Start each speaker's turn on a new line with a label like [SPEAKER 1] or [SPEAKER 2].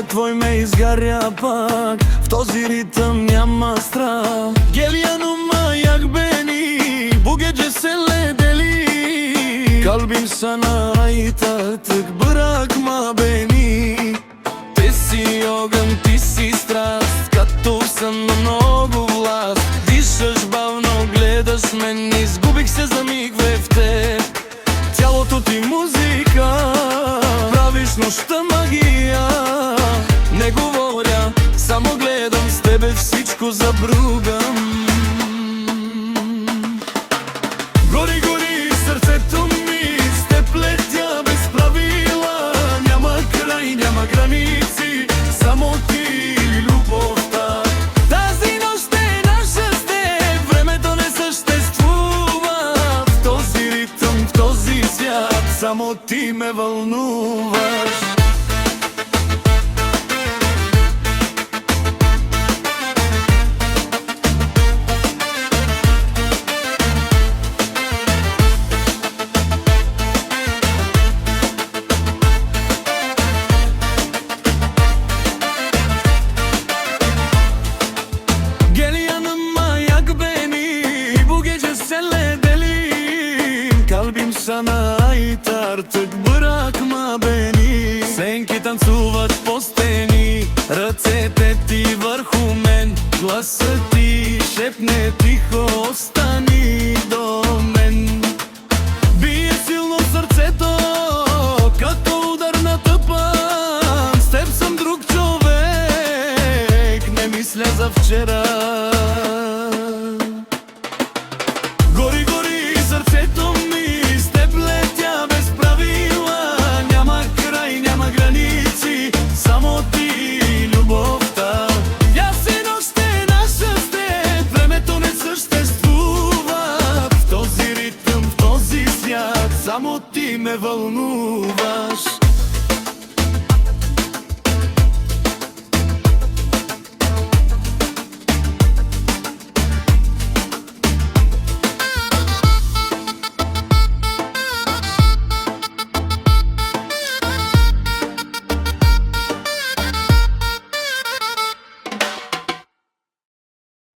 [SPEAKER 1] поглед твой ме изгаря пак. В този ритъм няма страх. Geliyorum ayak beni, bu gece senle deli. Kalbim sana ait artık, bırakma beni. Ти си огън, ти си страст, като съм много власт. Дишаш бавно, гледаш мен, изгубих се за миг в теб. Тялото ти музика, правиш нощта магия. Не говоря, само гледам, с тебе всичко забругам. Гори, гори сърцето ми, с теб летя без правила. Няма край, няма граници, само ти и любовта. Тази нощ е наша с теб, времето не съществува. В този ритъм, в този свят, само ти ме вълнуваш. Kalbim sana ait artık, bırakma beni. Senki танцуват по стени, ръцете ти върху мен. Гласът ти шепне тихо, остани до мен. Бие силно сърцето, като удар на тъпан. С теб съм друг човек, не мисля за вчера. Гори, гори сърцето ми, с теб летя без правила. Няма край, няма граници, само ти и любовта. Ясен нощ е наша с теб, времето не съществува. В този ритъм, в този свят, само ти ме вълнуваш.